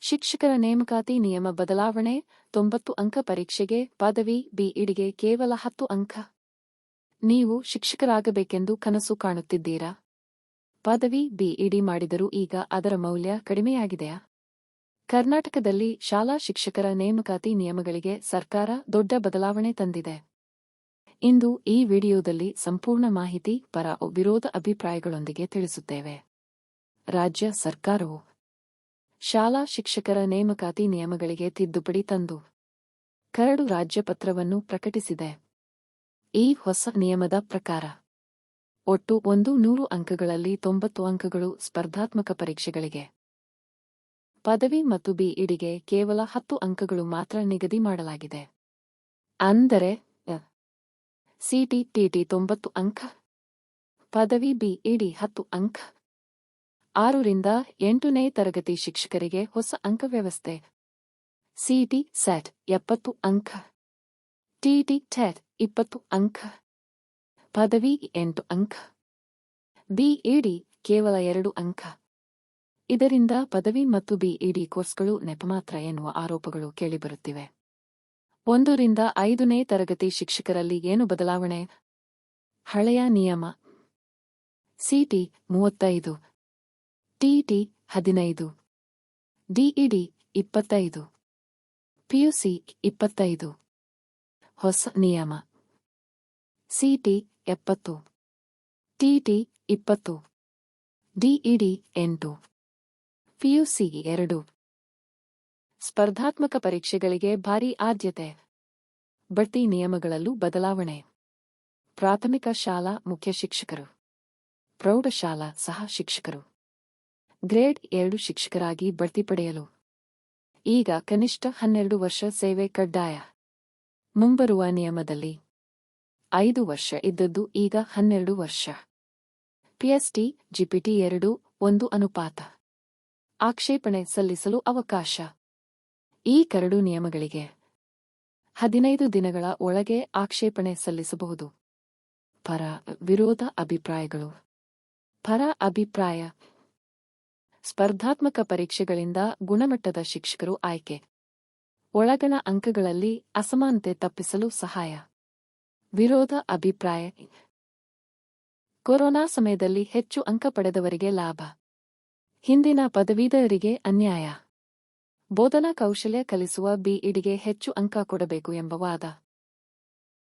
ಶಿಕ್ಷಕರ ನೇಮಕಾತಿ ನಿಯಮ ಬದಲಾವಣೆ 90 ಅಂಕ ಪರೀಕ್ಷೆಗೆ ಪದವಿ ಬಿಇಡಿಗೆ ಕೇವಲ 10 ಅಂಕ. ನೀವು ಶಿಕ್ಷಕರಾಗಬೇಕೆಂದು ಕನಸು ಕಾಣುತ್ತಿದ್ದೀರಾ? ಪದವಿ ಬಿಇಡಿ ಮಾಡಿದರೂ ಈಗ ಅದರ ಮೌಲ್ಯ ಕಡಿಮೆಯಾಗಿದೆಯಾ? ಕರ್ನಾಟಕದಲ್ಲಿ ಶಾಲಾ ಶಿಕ್ಷಕರ ನೇಮಕಾತಿ ನಿಯಮಗಳಿಗೆ ಸರ್ಕಾರ ದೊಡ್ಡ ಬದಲಾವಣೆ ತಂದಿದೆ. ಇಂದು ಈ ವಿಡಿಯೋದಲ್ಲಿ ಸಂಪೂರ್ಣ ಮಾಹಿತಿ ಪರ ವಿರೋಧ ಅಭಿಪ್ರಾಯಗಳೊಂದಿಗೆ ತಿಳಿಸುತ್ತೇವೆ. ರಾಜ್ಯ ಸರ್ಕಾರವು ಶಾಲಾ ಶಿಕ್ಷಕರ ನೇಮಕಾತಿ ನಿಯಮಗಳಿಗೆ ತಿದ್ದುಪಡಿ ತಂದು ಕರಡು ರಾಜ್ಯಪತ್ರವನ್ನು ಪ್ರಕಟಿಸಿದೆ. ಈ ಹೊಸ ನಿಯಮದ ಪ್ರಕಾರ ಒಟ್ಟು 100 ಅಂಕಗಳಲ್ಲಿ 90 ಅಂಕಗಳು ಸ್ಪರ್ಧಾತ್ಮಕ ಪರೀಕ್ಷೆಗಳಿಗೆ, ಪದವಿ ಮತ್ತು ಬಿಇಡಿಗೆ ಕೇವಲ 10 ಅಂಕಗಳು ಮಾತ್ರ ನಿಗದಿ ಮಾಡಲಾಗಿದೆ. ಅಂದರೆ ಸಿಟಿ ಟಿಟಿ 90 ಅಂಕ, ಪದವಿ ಬಿಇಡಿ 10 ಅಂಕ. 6 ರಿಂದ 8ನೇ ತರಗತಿ ಶಿಕ್ಷಕರಿಗೆ ಹೊಸ ಅಂಕ ವ್ಯವಸ್ಥೆ. ಸಿಟಿ ಸ್ಯಾಟ್ 70 ಅಂಕ, ಟಿಟಿ ಟ್ಯಾಟ್ 20 ಅಂಕ, ಪದವಿ 8 ಅಂಕ, ಬಿಇಡಿ ಕೇವಲ 2 ಅಂಕ. ಇದರಿಂದ ಪದವಿ ಮತ್ತು ಬಿಇಡಿ ಕೋರ್ಸ್ಗಳು ನೆಪ ಮಾತ್ರ ಎನ್ನುವ ಆರೋಪಗಳು ಕೇಳಿಬರುತ್ತಿವೆ. 1 ರಿಂದ 5ನೇ ತರಗತಿ ಶಿಕ್ಷಕರಲ್ಲಿ ಏನು ಬದಲಾವಣೆ? ಹಳೆಯ ನಿಯಮ ಸಿಟಿ 35, ಟಿಟಿ 15, ಡಿಇಡಿ 25, ಪಿಯುಸಿ 25. ಹೊಸ ನಿಯಮ ಸಿಟಿ 70, ಟಿಟಿ 20, ಡಿಇಡಿ 8, ಪಿಯುಸಿ 2. ಸ್ಪರ್ಧಾತ್ಮಕ ಪರೀಕ್ಷೆಗಳಿಗೆ ಭಾರೀ ಆದ್ಯತೆ. ಬಡ್ತಿ ನಿಯಮಗಳಲ್ಲೂ ಬದಲಾವಣೆ. ಪ್ರಾಥಮಿಕ ಶಾಲಾ ಮುಖ್ಯ ಶಿಕ್ಷಕರು, ಪ್ರೌಢಶಾಲಾ ಸಹ ಶಿಕ್ಷಕರು, ಗ್ರೇಡ್ 2 ಶಿಕ್ಷಕರಾಗಿ ಬಡ್ತಿ ಪಡೆಯಲು ಈಗ ಕನಿಷ್ಠ 12 ವರ್ಷ ಸೇವೆ ಕಡ್ಡಾಯ. ಮುಂಬರುವ ನಿಯಮದಲ್ಲಿ 5 ವರ್ಷ ಇದ್ದದ್ದು ಈಗ 12 ವರ್ಷ. ಪಿಎಸ್ಟಿ ಜಿಪಿಟಿ 2:1 ಅನುಪಾತ. ಆಕ್ಷೇಪಣೆ ಸಲ್ಲಿಸಲು ಅವಕಾಶ. ಈ ಕರಡು ನಿಯಮಗಳಿಗೆ 15 ದಿನಗಳ ಒಳಗೆ ಆಕ್ಷೇಪಣೆ ಸಲ್ಲಿಸಬಹುದು. ಪರ ವಿರೋಧ ಅಭಿಪ್ರಾಯಗಳು. ಪರ ಅಭಿಪ್ರಾಯ: ಸ್ಪರ್ಧಾತ್ಮಕ ಪರೀಕ್ಷೆಗಳಿಂದ ಗುಣಮಟ್ಟದ ಶಿಕ್ಷಕರು ಆಯ್ಕೆ. ಒಳಗಣ ಅಂಕಗಳಲ್ಲಿ ಅಸಮಾನತೆ ತಪ್ಪಿಸಲು ಸಹಾಯ. ವಿರೋಧ ಅಭಿಪ್ರಾಯ: ಕೊರೋನಾ ಸಮಯದಲ್ಲಿ ಹೆಚ್ಚು ಅಂಕ ಪಡೆದವರಿಗೆ ಲಾಭ, ಹಿಂದಿನ ಪದವೀಧರರಿಗೆ ಅನ್ಯಾಯ. ಬೋಧನಾ ಕೌಶಲ್ಯ ಕಲಿಸುವ ಬಿಇಡಿಗೆ ಹೆಚ್ಚು ಅಂಕ ಕೊಡಬೇಕು ಎಂಬ ವಾದ.